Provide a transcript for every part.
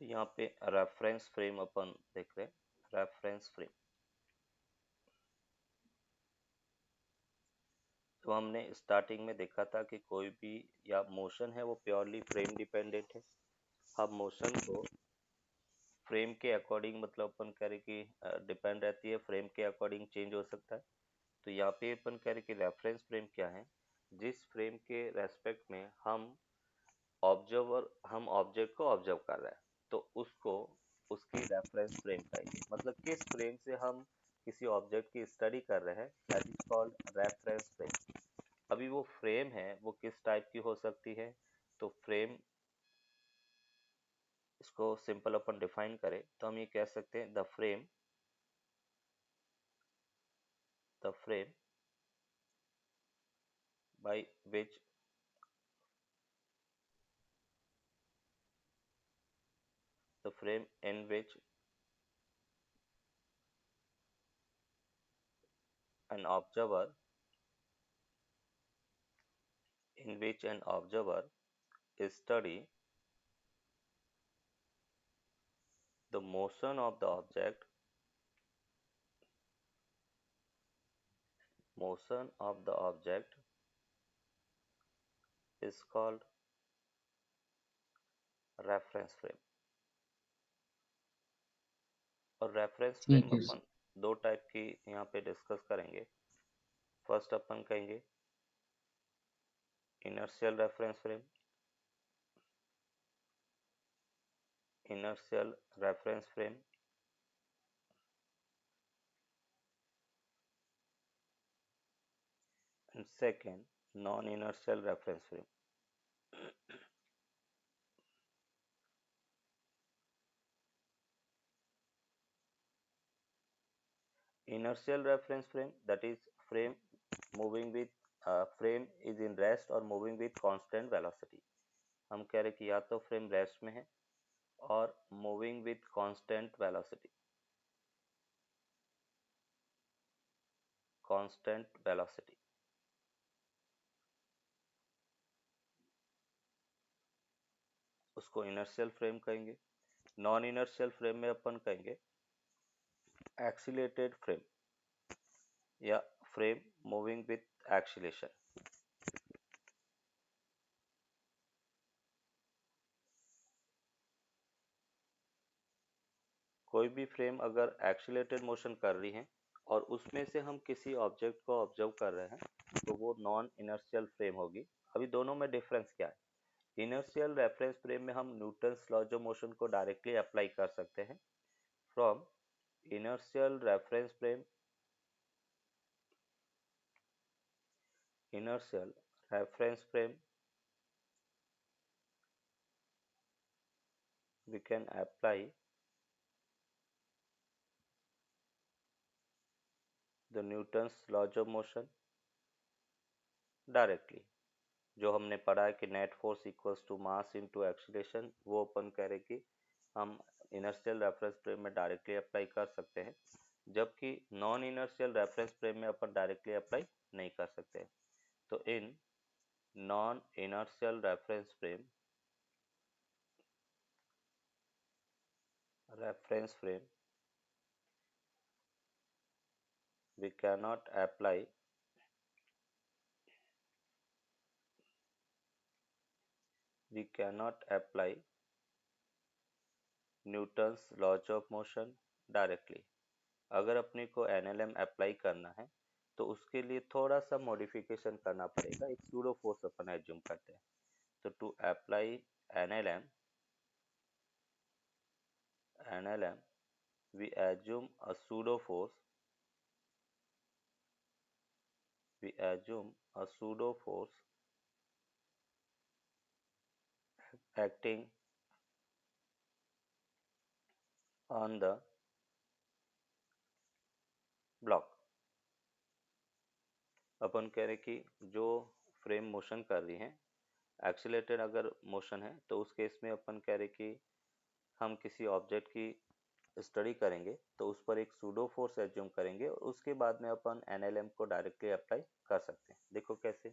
यहाँ पे reference frame अपन देख रहे हैं। रेफरेंस फ्रेम तो हमने स्टार्टिंग में देखा था कि कोई भी या मोशन है वो प्योरली फ्रेम डिपेंडेंट है। हम मोशन को फ्रेम के अकॉर्डिंग मतलब अपन कह रहे कि डिपेंड रहती है, फ्रेम के अकॉर्डिंग चेंज हो सकता है। तो यहाँ पे अपन कह रहे कि रेफरेंस फ्रेम क्या है, जिस फ्रेम के रेस्पेक्ट में हम ऑब्जेक्ट को ऑब्जर्व कर रहे हैं, तो उसको उसकी रेफरेंस फ्रेम कहेंगे। मतलब किस फ्रेम से हम किसी ऑब्जेक्ट की स्टडी कर रहे हैं, that is called reference frame. अभी वो फ्रेम है वो किस टाइप की हो सकती है, तो फ्रेम, इसको सिंपल अपन डिफाइन करें तो हम ये कह सकते हैं the frame by which the frame an observer in which an observer is study the motion of the object is called reference frame। और रेफरेंस फ्रेम ठीक है अपन दो टाइप की यहाँ पे डिस्कस करेंगे। फर्स्ट अपन कहेंगे inertial reference frame. Inertial reference frame and second non inertial reference frame. Inertial reference frame, that is frame moving with frame is in rest or moving with constant velocity। हम कह रहे कि या तो frame rest में है और moving with constant velocity. Constant velocity उसको इनर्शियल फ्रेम कहेंगे। नॉन इनर्शियल फ्रेम में अपन कहेंगे एक्सीलेटेड फ्रेम या फ्रेम मूविंग विथ एक्सीलेशन। कोई भी फ्रेम अगर एक्सीलेटेड मोशन कर रही है और उसमें से हम किसी ऑब्जेक्ट को ऑब्जर्व कर रहे हैं तो वो नॉन इनर्शियल फ्रेम होगी। अभी दोनों में डिफरेंस क्या है? इनर्शियल रेफरेंस फ्रेम में हम न्यूटन्स लॉज ऑफ मोशन को डायरेक्टली अप्लाई कर सकते हैं। From inertial reference frame inertial reference frame we can apply the Newton's laws of motion directly. जो हमने पढ़ा है कि net force equals to mass into acceleration, वो अपन कह रहे कि हम इनर्शियल रेफरेंस फ्रेम में डायरेक्टली अप्लाई कर सकते हैं, जबकि नॉन इनर्शियल रेफरेंस फ्रेम में अपन डायरेक्टली अप्लाई नहीं कर सकते। तो in non inertial reference frame we cannot apply we cannot apply Newton's laws of motion directly. अगर अपने को एनएलएम अप्लाई करना है तो उसके लिए थोड़ा सा मॉडिफिकेशन करना पड़ेगा, एक सूडो फोर्स अपन एज्यूम करते हैं। तो to apply NLM NLM we assume a pseudo force we assume a pseudo force acting on the block। अपन कह रहे कि जो फ्रेम मोशन कर रही है, एक्सीलेटेड अगर मोशन है, तो उस केस में अपन कह रहे कि हम किसी ऑब्जेक्ट की स्टडी करेंगे तो उस पर एक सूडो फोर्स एज्यूम करेंगे और उसके बाद में अपन एनएलएम को डायरेक्टली अप्लाई कर सकते हैं। देखो कैसे,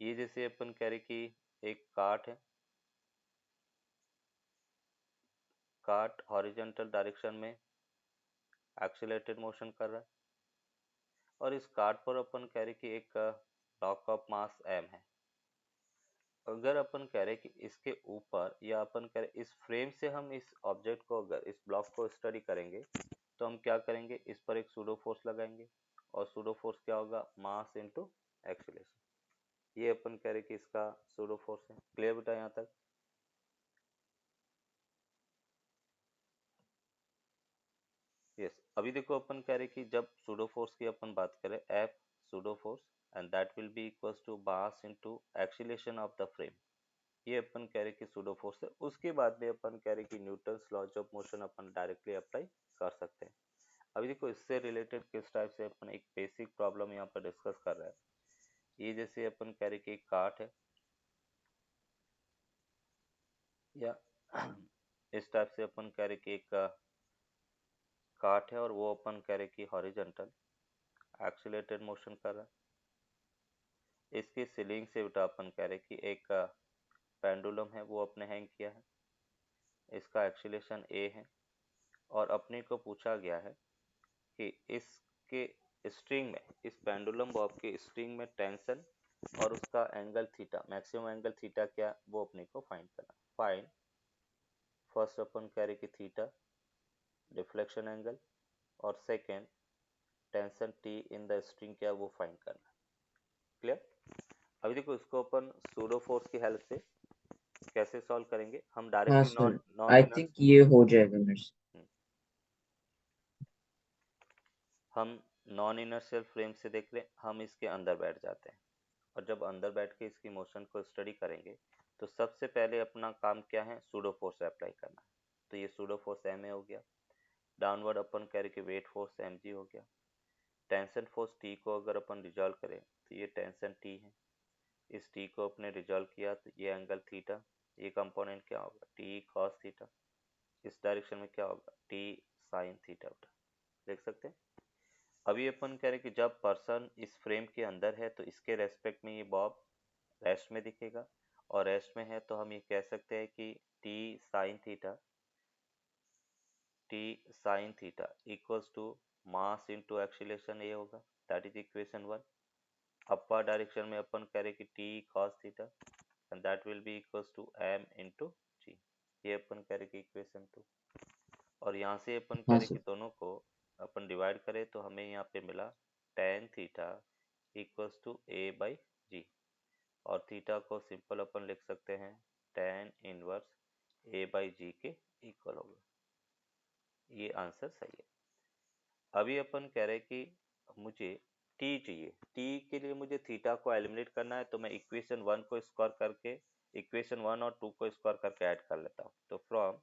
ये जैसे अपन कह रहे कि एक काट है, कार्ट हॉरिजॉन्टल डायरेक्शन में एक्सीलरेटेड मोशन कर रहा है, और इस कार्ट पर अपन कह रहे कि एक ब्लॉक ऑफ मास m है। अगर अपन कह रहे कि इसके ऊपर, या अपन कह रहे इस फ्रेम से हम इस ऑब्जेक्ट को, अगर इस ब्लॉक को स्टडी करेंगे तो हम क्या करेंगे, इस पर एक सूडो फोर्स लगाएंगे, और सूडो फोर्स क्या होगा, मास इनटू एक्सीलरेशन। ये अपन कह रहे कि इसका सूडो फोर्स है। क्लियर बेटा यहाँ तक? यस। अभी देखो अपन कह रहे कि जब सूडो फोर्स की अपन बात करें, F pseudo force and that will be equals to mass into acceleration of the frame. ये अपन कह रहे कि सूडो फोर्स है। उसके बाद में अपन कह रहे कि न्यूटन्स लॉज ऑफ मोशन अपन डायरेक्टली अप्लाई कर सकते हैं। अभी देखो इससे रिलेटेड किस टाइप से अपन एक बेसिक प्रॉब्लम यहाँ पर डिस्कस कर रहे हैं। ये जैसे अपन कह रहे कि एक कार्ट है, या इस टाइप से अपन कह रहे कि एक कार्ट है, और वो अपन कह रहे कि हॉरिजॉन्टल एक्सीलरेटेड मोशन कर रहा है। इसकी सीलिंग से बेटा अपन कह रहे कि एक पेंडुलम है, वो अपने हैंग किया है। इसका एक्सीलरेशन a है, और अपने को पूछा गया है कि इसके स्ट्रिंग में, इस पेंडुलम बॉब के स्ट्रिंग में टेंशन और उसका angle theta, maximum angle theta क्या, वो अपने को फाइंड करना। फाइंड फर्स्ट अपन कह रहे कि थीटा डिफ्लेक्शन एंगल, और second tension T in the string क्या, वो फाइंड करना। क्लियर? अभी देखो इसको अपन सूडो फोर्स की हेल्प से कैसे सॉल्व करेंगे। हम हाँ directly sir, non I inner think ये हो जाएगा मेरे से। हम नॉन इनर्शियल फ्रेम से देख लें, हम इसके अंदर बैठ जाते हैं, और जब अंदर बैठ के इसकी मोशन को स्टडी करेंगे तो सबसे पहले अपना काम क्या है, सूडो फोर्स अप्लाई करना है। तो ये सूडो फोर्स एम ए हो गया। डाउनवर्ड अपन कह रहे कि वेट फोर्स एम जी हो गया। टेंशन फोर्स टी को अगर अपन रिजॉल्व करें तो ये टेंशन टी है। इस टी को अपने रिजॉल्व किया तो ये एंगल थीटा, ये कंपोनेंट क्या होगा, टी कॉस थीटा। इस डायरेक्शन में क्या होगा, टी साइन थीटा। देख सकते हैं। अभी अपन कह रहे कि जब पर्सन इस फ्रेम के अंदर है तो इसके रेस्पेक्ट में ये बॉब रेस्ट में दिखेगा, और रेस्ट में है तो हम ये कह सकते हैं कि T sine theta equals to mass into acceleration ये होगा। That is equation 1। Upper direction में अपन कह रहे कि T cos theta and that will be equals to M into G. ये अपन कह रहे कि इक्वेशन 2। और यहाँ से अपन कह हाँ रहे कि सर। दोनों को अपन डिवाइड करें तो हमें यहाँ पे मिला tan theta equals to A by G, और थीटा को सिंपल अपन लिख सकते हैं tan inverse A by G के इक्वल होगा। ये आंसर सही है। अभी अपन कह रहे कि मुझे टी चाहिए। टी के लिए मुझे थीटा को एलिमिनेट करना है, तो मैं इक्वेशन 1 को स्क्वायर करके, इक्वेशन 1 और 2 को स्क्वायर करके ऐड कर लेता हूँ। तो फ्रॉम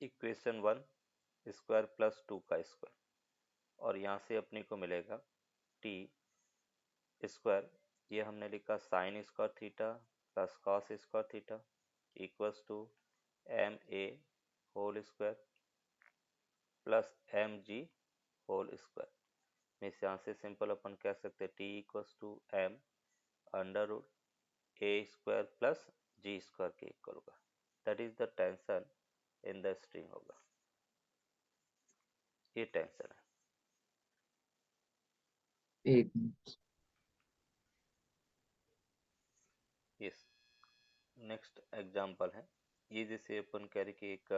इक्वेशन 1 स्क्वायर प्लस 2 का स्क्वायर, और यहाँ से अपने को मिलेगा टी स्क्वायर, ये हमने लिखा sine square theta plus cos square theta equals to M A whole square plus M G whole square. इस यहाँ से सिंपल अपन कह सकते हैं T equals to M under root A square plus G square के इक्वल होगा। That is the tension in the string होगा। ये टेंशन है। एक मिनट। यस। नेक्स्ट एग्जांपल है, ये जैसे अपन कह रहे कि एक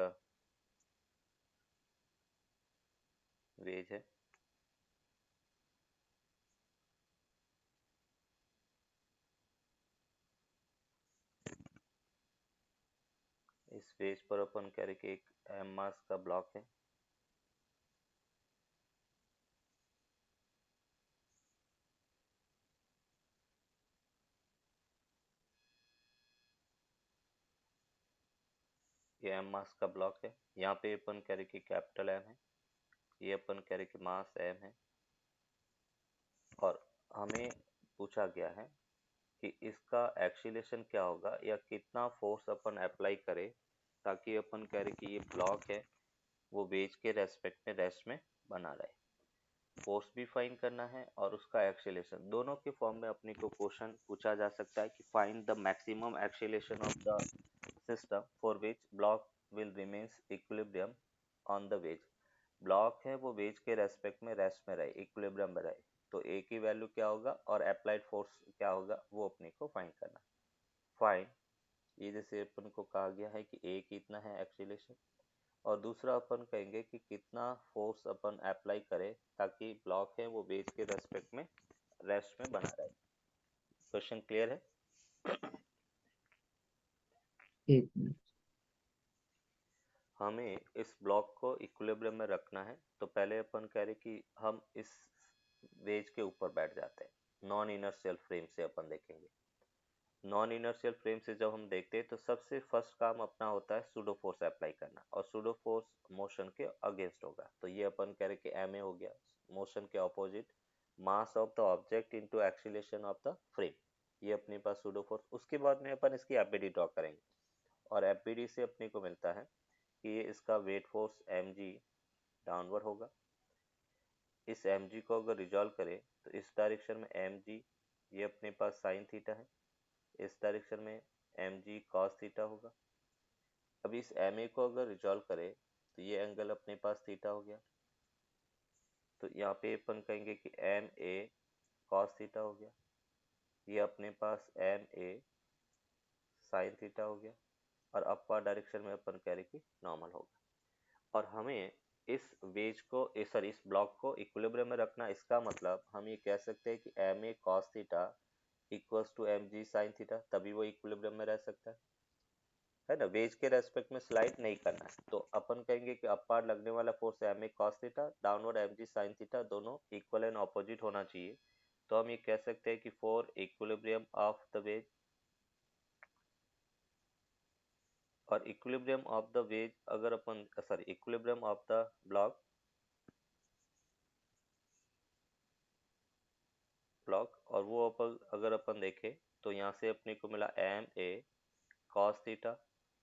वेज है, इस वेज पर अपन कह रहे कि एक एम मास का ब्लॉक है, ये एम मास का ब्लॉक है। यहाँ पे अपन कह रहे कि कैपिटल एम है, ये अपन कह रहे कि मास एम है, और हमें पूछा गया है कि इसका एक्सीलरेशन क्या होगा, या कितना फोर्स अपन अप्लाई करें ताकि अपन कह रहे कि ये ब्लॉक है वो वेज के रेस्पेक्ट में रेस्ट में बना रहे। फोर्स भी फाइंड करना है और उसका एक्सीलरेशन, दोनों के फॉर्म में अपने को क्वेश्चन पूछा जा सकता है कि find the maximum acceleration of the system for which block will remains equilibrium on the wedge. Block है वो वेज के रेस्पेक्ट में रेस्ट में रहे, इक्विलिब्रियम में रहे, तो ए की वैल्यू क्या होगा और अप्लाइड फोर्स क्या होगा वो अपने को फाइंड करना। फाइंड, ये जैसे अपन को कहा गया है कि ए कितना है एक्सीलरेशन, और दूसरा अपन कहेंगे कि कितना फोर्स अपन अप्लाई करें ताकि ब्लॉक है वो वेज के रेस्पेक्ट में रेस्ट में बना रहे। क्वेश्चन क्लियर है? एक मिनट। हमें इस ब्लॉक को इक्विलिब्रियम में रखना है, तो पहले अपन कह रहे कि हम इस वेज के ऊपर बैठ जाते हैं। नॉन इनर्शियल फ्रेम से अपन देखेंगे। नॉन इनर्शियल फ्रेम से जब हम देखते हैं तो सबसे फर्स्ट काम अपना होता है सूडो फोर्स अप्लाई करना, और सूडो फोर्स मोशन के अगेंस्ट होगा, तो ये अपन कह रहे कि एम ए हो गया, मोशन के opposite, mass of the object into acceleration of the frame, ये अपने पास सूडो फोर्स। उसके बाद में अपन इसकी एफबीडी ड्रॉ करेंगे, और एफबीडी से अपने को मिलता है कि ये इसका weight force M G downward होगा। इस एम जी को अगर रिजॉल्व करें तो इस डायरेक्शन में एम जी, ये अपने पास साइन थीटा है, इस डायरेक्शन में एम जी कॉस थीटा होगा। अब इस एम ए को अगर रिजॉल्व करें तो ये एंगल अपने पास थीटा हो गया, तो यहाँ पे अपन कहेंगे कि एम ए कॉस थीटा हो गया, ये अपने पास एम ए साइन थीटा हो गया, और अपवर्ड डायरेक्शन में अपन कह रहे कि नॉर्मल होगा। और हमें इस वेज को सॉरी इस ब्लॉक को इक्विलिब्रियम में रखना, इसका मतलब हम ये कह सकते हैं कि M A cos theta equals to M ji sine theta, तभी वो इक्विलिब्रियम में रह सकता है ना। वेज के रेस्पेक्ट में स्लाइड नहीं करना है, तो अपन कहेंगे कि अपार लगने वाला force M A cos theta, downward M ji sine theta, दोनों इक्वल एंड ऑपोजिट होना चाहिए। तो हम ये कह सकते हैं कि for equilibrium of the wedge, और इक्विलिब्रियम ऑफ द वेज अगर अपन sorry equilibrium of the block और वो अगर अपन देखें तो यहाँ से अपने को मिला M A cos theta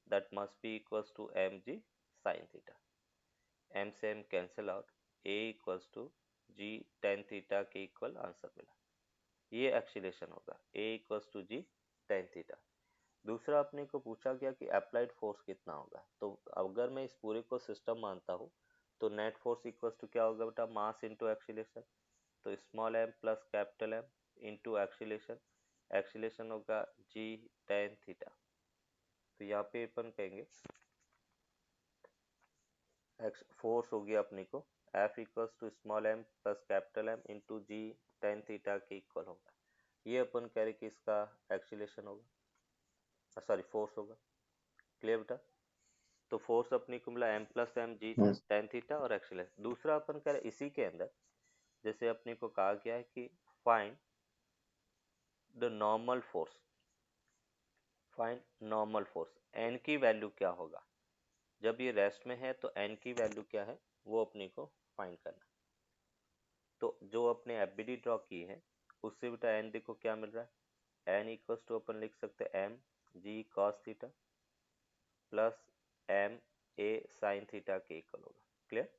that must be equals to M ji sine theta. M से M cancel out, A equals to G tan theta के इक्वल आंसर मिला। ये एक्सीलरेशन होगा, A equals to G tan theta. दूसरा अपने को पूछा गया कि अप्लाइड फोर्स कितना होगा, तो अगर मैं इस पूरे को सिस्टम मानता हूँ तो नेट फोर्स इक्वल्स टू क्या होगा बेटा, मास इंटू एक्सीलरेशन, तो small M plus capital M into acceleration, acceleration होगा जी टेन थीटा। तो यहाँ पे अपन कहेंगे फोर्स हो गया अपने को F equals to small M plus capital M into G tan theta के इक्वल होगा। ये अपन कह रहे कि इसका एक्सीलरेशन होगा, सॉरी फोर्स होगा। क्लियर बेटा? तो फोर्स अपने को मिला एम प्लस एम जी हाँ टेन थीटा और एक्सीलरेशन। दूसरा अपन कह रहे इसी के अंदर जैसे अपने को कहा गया है कि find the normal force, find normal force, N की वैल्यू क्या होगा जब ये रेस्ट में है, तो एन की वैल्यू क्या है वो अपने को फाइंड करना। तो जो अपने एफबीडी ड्रॉ की है उससे बेटा एन देखो क्या मिल रहा है, एन इक्वल्स टू अपन लिख सकते हैं M G cos theta plus M A sine theta के इक्वल होगा। क्लियर?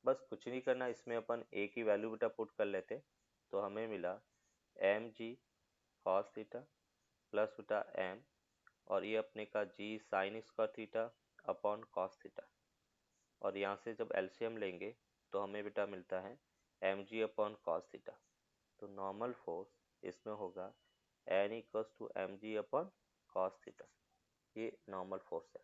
बस कुछ नहीं करना, इसमें अपन ए की वैल्यू बेटा पुट कर लेते, तो हमें मिला M G cos theta plus बेटा एम, और ये अपने का G sine square theta upon cos theta, और यहाँ से जब एलसीएम लेंगे तो हमें बेटा मिलता है M G upon cos theta. तो नॉर्मल फोर्स इसमें होगा N equals to M G upon cos theta, ये नॉर्मल फोर्स है।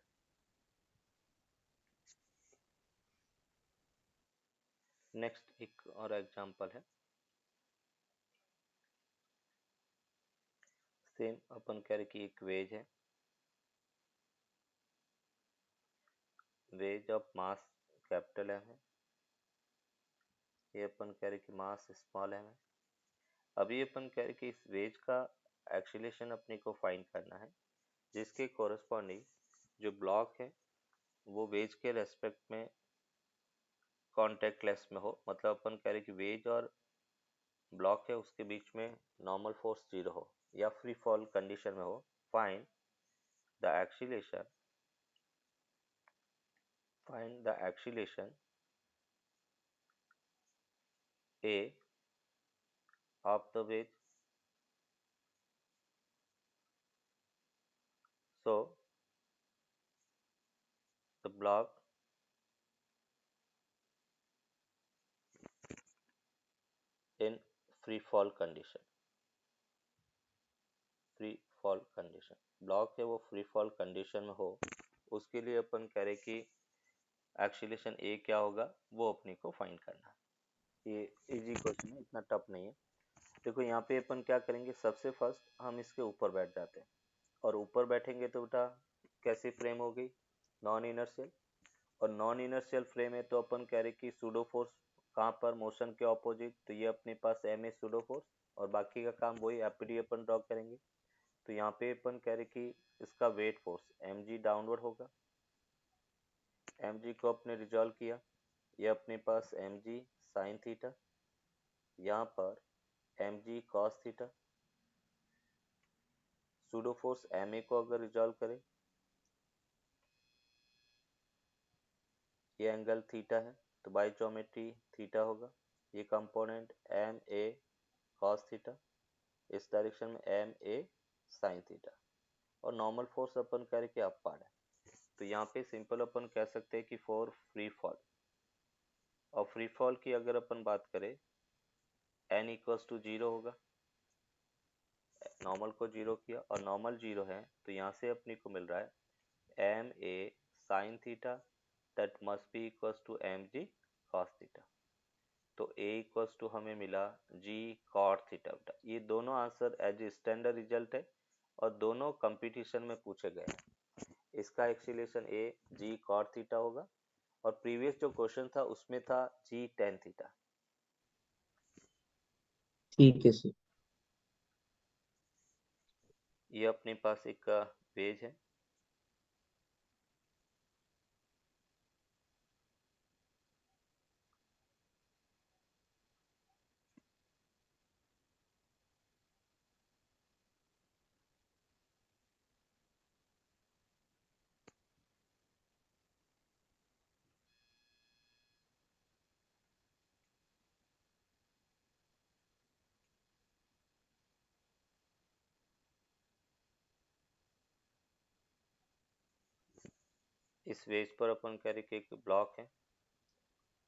नेक्स्ट एक और एग्जांपल है, सेम अपन कह रहे कि एक वेज है, wedge of mass capital M है, ये अपन कह रहे कि मास स्मॉल एम है। अभी अपन कह रहे कि इस वेज का एक्सीलरेशन अपने को फाइंड करना है जिसके कोरस्पॉन्डिंग जो ब्लॉक है वो वेज के रेस्पेक्ट में कॉन्टेक्ट लेस में हो, मतलब अपन कह रहे कि वेज और ब्लॉक है उसके बीच में नॉर्मल फोर्स जीरो हो या फ्री फॉल कंडीशन में हो। Find the acceleration, find the acceleration A of the veg, so block in free fall condition, free fall condition, block है वो फ्री फॉल कंडीशन में हो, उसके लिए अपन कह रहे कि एक्सीलरेशन ए क्या होगा वो अपने को फाइंड करना है। ये इजी क्वेश्चन है, इतना टफ नहीं है। देखो यहाँ पे अपन क्या करेंगे, सबसे फर्स्ट हम इसके ऊपर बैठ जाते हैं, और ऊपर बैठेंगे तो बेटा कैसी फ्रेम होगी, नॉन इनर्शियल, और नॉन इनर्शियल फ्रेम है तो अपन कह रहे कि सूडो फोर्स कहाँ पर, मोशन के ऑपोजिट, तो ये अपने पास एम ए सूडो फोर्स, और बाकी का काम वही एपीडी अपन ड्रॉ करेंगे। तो यहाँ पे अपन कह रहे कि इसका weight force M G downward होगा, एम जी को अपने रिजॉल्व किया, ये अपने पास एम जी साइन थीटा, यहाँ पर M G cos theta, pseudo force M A को अगर रिजॉल्व करें, ये एंगल थीटा है तो बाई ज्योमेट्री थीटा होगा, ये component M A cos theta, इस डायरेक्शन में एम ए साइन थीटा, और नॉर्मल फोर्स अपन कह रहे कि अपवर्ड है। तो यहाँ पे सिंपल अपन कह सकते हैं कि फॉर फ्री फॉल, और फ्री फॉल की अगर अपन बात करें एन इक्वल्स टू जीरो होगा, नॉर्मल को जीरो किया और नॉर्मल जीरो है, तो यहाँ से अपने को मिल रहा है M A sine theta that must be equals to M G cos theta, तो a इक्वल्स टू हमें मिला g cot थीटा बेटा। ये दोनों answer as a standard result है और दोनों कंपटीशन में पूछे गए हैं। इसका acceleration a g cot theta होगा, और प्रीवियस जो क्वेश्चन था उसमें था g tan थीटा। ठीक है सर। ये अपने पास एक पेज है, इस वेज पर अपन कह रहे कि एक ब्लॉक है,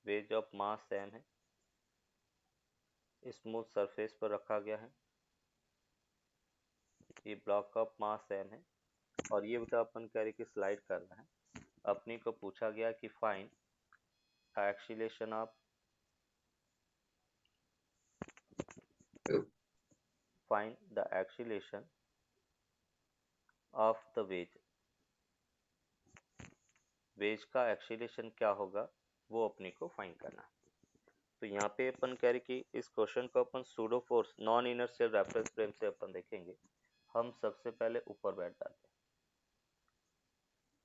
वेज ऑफ मास सेम है, स्मूथ सरफेस पर रखा गया है, ये ब्लॉक ऑफ मास सेम है, और ये बेटा अपन कह रहे कि स्लाइड कर रहा है। अपनी को पूछा गया कि find acceleration of find the acceleration of the wedge, wedge का एक्सीलरेशन क्या होगा वो अपने को फाइंड करना है। तो यहाँ पे अपन कह रहे कि इस क्वेश्चन को अपन pseudo force non inertial reference frame से अपन देखेंगे। हम सबसे पहले ऊपर बैठ जाते हैं,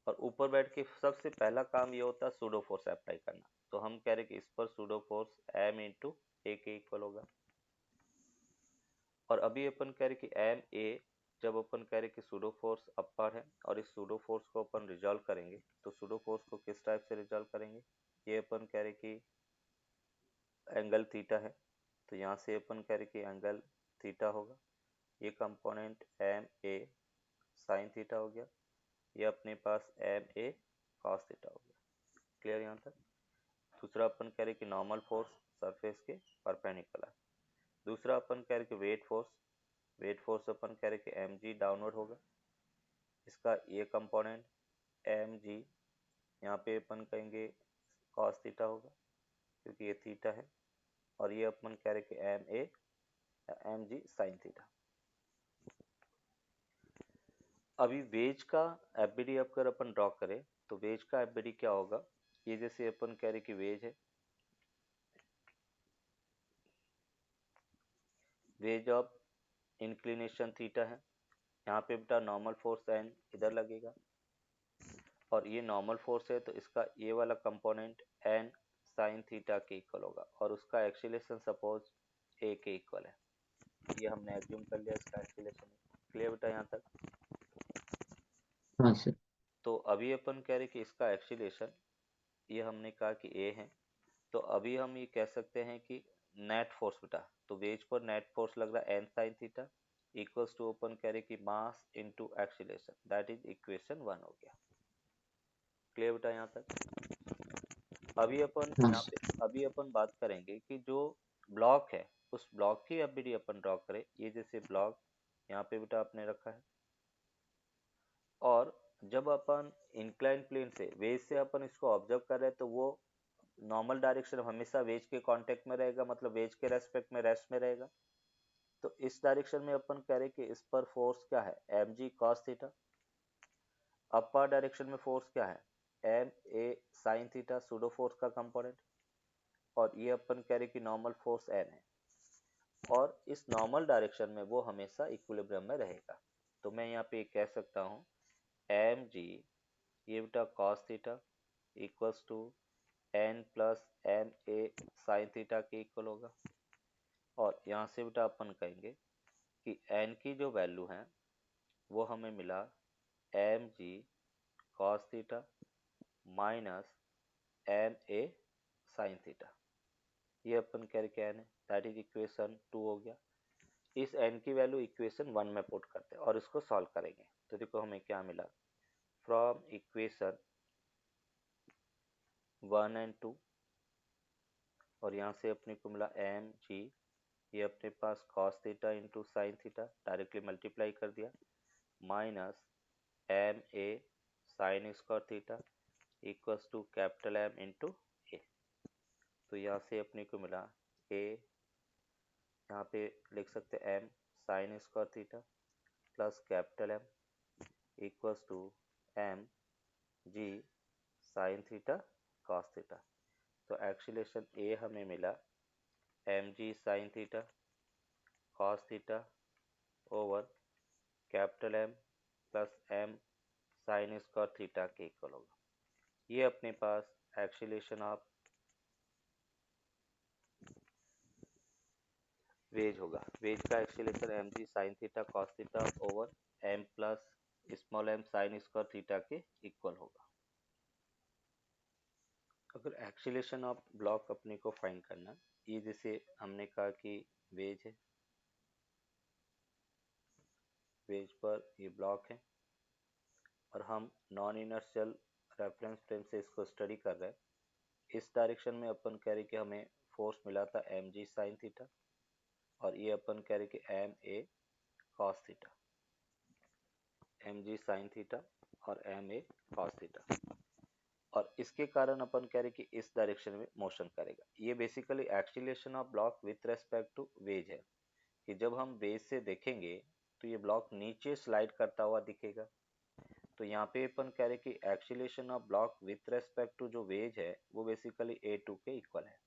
और ऊपर बैठ के सबसे पहला काम ये होता है सूडो फोर्स अप्लाई करना। तो हम कह रहे कि इस पर सूडो फोर्स एम इंटू ए के इक्वल होगा, और अभी अपन कह रहे कि एम ए, जब अपन कह रहे कि सूडो फोर्स अपर है और इस सूडो फोर्स को अपन रिजॉल्व करेंगे, तो सूडो फोर्स को किस टाइप से रिजॉल्व करेंगे, ये अपन कह रहे कि एंगल थीटा है, तो यहाँ से अपन कह रहे कि एंगल थीटा होगा, ये component M A sine theta हो गया, ये अपने पास एम ए कॉस थीटा हो गया। क्लियर यहाँ तक। दूसरा अपन कह रहे कि नॉर्मल फोर्स सरफेस के परपेंडिकुलर। दूसरा अपन कह रहे कि वेट फोर्स अपन कह रहे कि एम जी डाउनवर्ड होगा, इसका ये कंपोनेंट एम जी यहाँ पे अपन कहेंगे कॉस थीटा होगा क्योंकि ये थीटा है, और ये अपन कह रहे कि एम जी साइन थीटा। अभी वेज का एफबीडी अगर अपन ड्रॉ करें तो वेज का एफबीडी क्या होगा, ये जैसे अपन कह रहे कि वेज है, वेज ऑफ इंक्लिनेशन थीटा है, यहाँ पे बेटा नॉर्मल फोर्स एन इधर लगेगा, और ये नॉर्मल फोर्स है तो इसका ये वाला कंपोनेंट एन साइन थीटा के इक्वल होगा, और उसका एक्सीलरेशन सपोज ए के इक्वल है, ये हमने एज्यूम कर लिया इसका एक्सीलरेशन। क्लियर बेटा यहाँ तक। हाँ सर। तो अभी अपन कह रहे कि इसका एक्सीलरेशन, ये हमने कहा कि ए है, तो अभी हम ये कह सकते हैं कि नेट फोर्स बेटा, तो वेज पर नेट फोर्स लग रहा है N sine theta equals to अपन कह रहे कि mass into acceleration, that is equation 1 हो गया। क्लियर बेटा यहाँ तक? हाँ सर। अभी अपन बात करेंगे कि जो ब्लॉक है उस ब्लॉक की एबिलिटी अपन ड्रॉ करें। ये जैसे ब्लॉक यहाँ पे बेटा आपने रखा है, और जब अपन इंक्लाइन प्लेन से वेज से अपन इसको ऑब्जर्व कर रहे हैं तो वो नॉर्मल डायरेक्शन हमेशा वेज के कांटेक्ट में रहेगा, मतलब वेज के रेस्पेक्ट में रेस्ट में रहेगा। तो इस डायरेक्शन में अपन कह रहे हैं कि इस पर फोर्स क्या है, M G cos theta. Upper direction में फोर्स क्या है, M A sine theta, pseudo force का कंपोनेंट। और ये अपन कह रहे हैं कि नॉर्मल फोर्स एन है, और इस नॉर्मल डायरेक्शन में वो हमेशा इक्विलिब्रियम में रहेगा। तो मैं यहाँ पे कह सकता हूँ एम जी ये बेटा cos theta equals to N plus M A sine theta के इक्वल होगा। और यहाँ से बेटा अपन कहेंगे कि एन की जो वैल्यू है वो हमें मिला M G cos theta minus M A sine theta. ये अपन कह रहे क्या है, दैट इज इक्वेशन 2 हो गया। इस n की वैल्यू इक्वेशन 1 में पुट करते हैं और इसको सॉल्व करेंगे। तो देखो हमें क्या मिला, फ्रॉम इक्वेशन 1 एंड 2, और यहाँ से अपने को मिला एम जी, ये अपने पास cos theta into sine theta directly multiply कर दिया, minus M A sine square theta equals to capital M into A. तो यहाँ से अपने को मिला ए, यहाँ पे लिख सकते हैं M sine square theta plus capital M equals to M ji sine theta cos theta. तो एक्सीलरेशन ए हमें मिला एम जी sine theta cos theta over capital M plus M sine square theta के इक्वल होगा। ये अपने पास acceleration of wedge होगा। Wedge का एक्सीलरेशन एम जी sine theta cos theta over M plus small M sine square theta के equal होगा। अगर एक्सीलरेशन ऑफ ब्लॉक अपने को फाइंड करना, ये जैसे हमने कहा कि वेज है, वेज पर ये ब्लॉक है और हम नॉन इनर्शियल रेफरेंस फ्रेम से इसको स्टडी कर रहे हैं। इस डायरेक्शन में अपन कह रहे कि हमें फोर्स मिला था एम जी साइन थीटा, और ये अपन कह रहे कि M A cos theta, M ji sine theta और एम ए कॉस थीटा। और इसके कारण अपन कह रहे कि इस डायरेक्शन में मोशन करेगा। ये basically acceleration of block with respect to wedge है, कि जब हम वेज से देखेंगे तो ये ब्लॉक नीचे स्लाइड करता हुआ दिखेगा। तो यहाँ पे अपन कह रहे कि acceleration of block with respect to जो वेज है वो बेसिकली A2 के इक्वल है।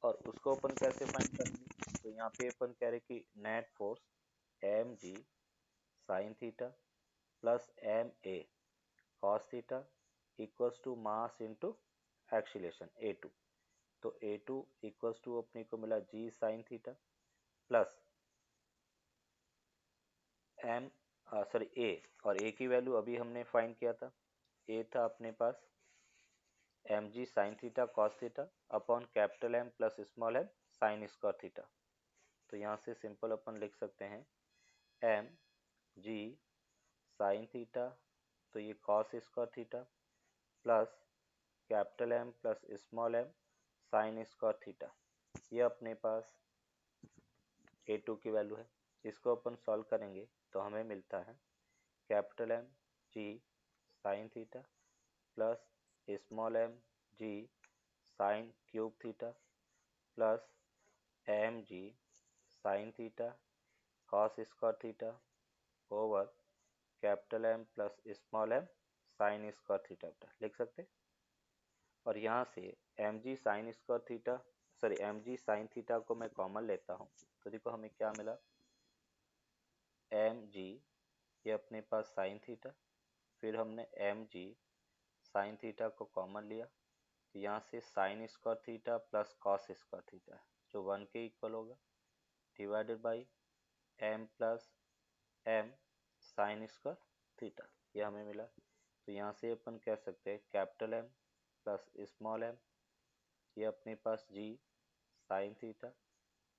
और उसको अपन कैसे फाइंड करेंगे, तो यहाँ पे अपन कह रहे कि net force M ji sine theta plus M A cos theta equals to mass into acceleration A2। तो A2 इक्वल्स टू अपने को मिला G sine theta plus M sorry A, और ए की वैल्यू अभी हमने फाइंड किया था, ए था अपने पास एम जी sine theta cos theta upon capital M plus small M sine square theta. तो यहाँ से सिंपल अपन लिख सकते हैं एम जी साइन थीटा, तो ये cos square theta plus capital M plus small M sine square theta. ये अपने पास A2 की वैल्यू है। इसको अपन सॉल्व करेंगे तो हमें मिलता है कैपिटल एम जी sine theta plus small m जी sine cube theta plus M G sine theta cos square theta over capital M plus small M sine square theta लिख सकते हैं। और यहाँ से एम जी sine square theta sorry m जी sine theta को मैं common लेता हूँ, तो देखो हमें क्या मिला, एम जी ये अपने पास साइन थीटा, फिर हमने एम जी साइन थीटा को कॉमन लिया, तो यहाँ से sine square theta plus cos square theta जो 1 के इक्वल होगा, divided by m plus M sine square theta, ये हमें मिला। तो यहाँ से अपन कह सकते हैं capital M plus small M, ये अपने पास G sine theta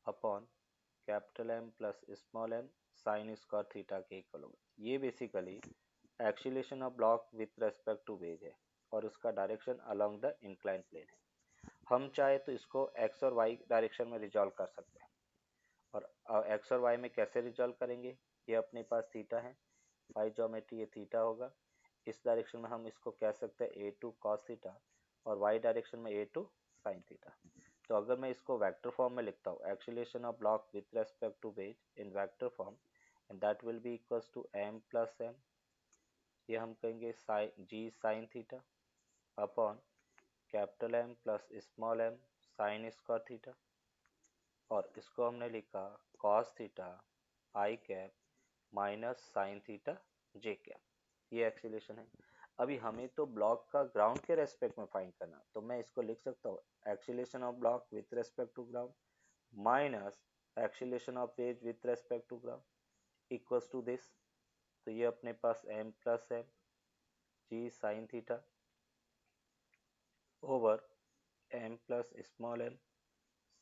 upon capital M plus small M sine square theta के इक्वल होगा। ये basically acceleration of block with respect to wedge है और उसका direction along the incline plane है। हम चाहे तो इसको एक्स और वाई डायरेक्शन में रिजॉल्व कर सकते हैं। और एक्स और वाई में कैसे रिजॉल्व करेंगे, ये अपने पास थीटा है, फाई ज्योमेट्री ये थीटा होगा। इस डायरेक्शन में हम इसको कह सकते हैं ए टू कॉस थीटा और वाई डायरेक्शन में ए टू साइन थीटा। तो अगर मैं इसको वेक्टर फॉर्म में लिखता हूँ, acceleration of block with respect to wedge in vector form, and that will be equals to M plus M, ये हम कहेंगे sine G sine theta upon capital M plus small M sine square theta, और इसको हमने लिखा cos theta आई cap minus sine theta जे cap. ये acceleration है। अभी हमें तो ब्लॉक का ग्राउंड के रेस्पेक्ट में फाइंड करना, तो मैं इसको लिख सकता हूँ acceleration of block with respect to ground minus acceleration of wedge with respect to ground equals to this. तो ये अपने पास M plus M G sine theta over M plus small M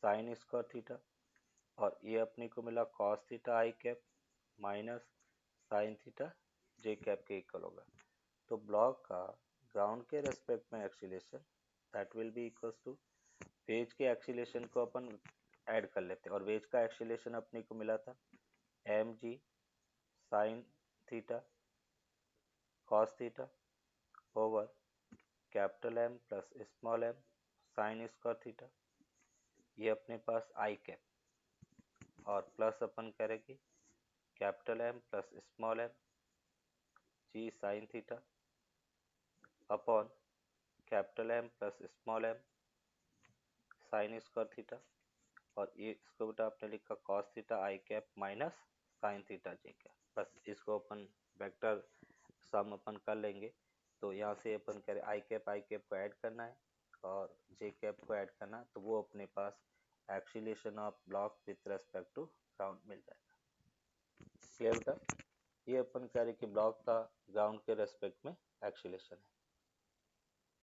sine square theta, और ये अपने को मिला cos theta आई cap minus sine theta जे cap के इक्वल होगा। तो ब्लॉक का ग्राउंड के रेस्पेक्ट में acceleration that will be equals two ways के एक्सीलरेशन को अपन ऐड कर लेते हैं, और वेज का एक्सीलरेशन अपने को मिला था एम जी sine theta cos theta over capital M plus small M sine square theta, ये अपने पास आई कैप और प्लस अपन करेंगे capital M plus small m जी sine theta upon capital M plus small M sine square theta, और ये इसको बेटा आपने लिखा कॉस थीटा आई कैप माइनस साइन थीटा जे कैप। बस इसको अपन वेक्टर सम अपन कर लेंगे। तो यहाँ से अपन करें आई कैप को ऐड करना है और जे कैप को ऐड करना है, तो वो अपने पास acceleration of block with respect to ground मिल जाएगा। क्लियर बेटा? ये अपन कह रहे कि ब्लॉक का ग्राउंड के रेस्पेक्ट में एक्सीलरेशन है।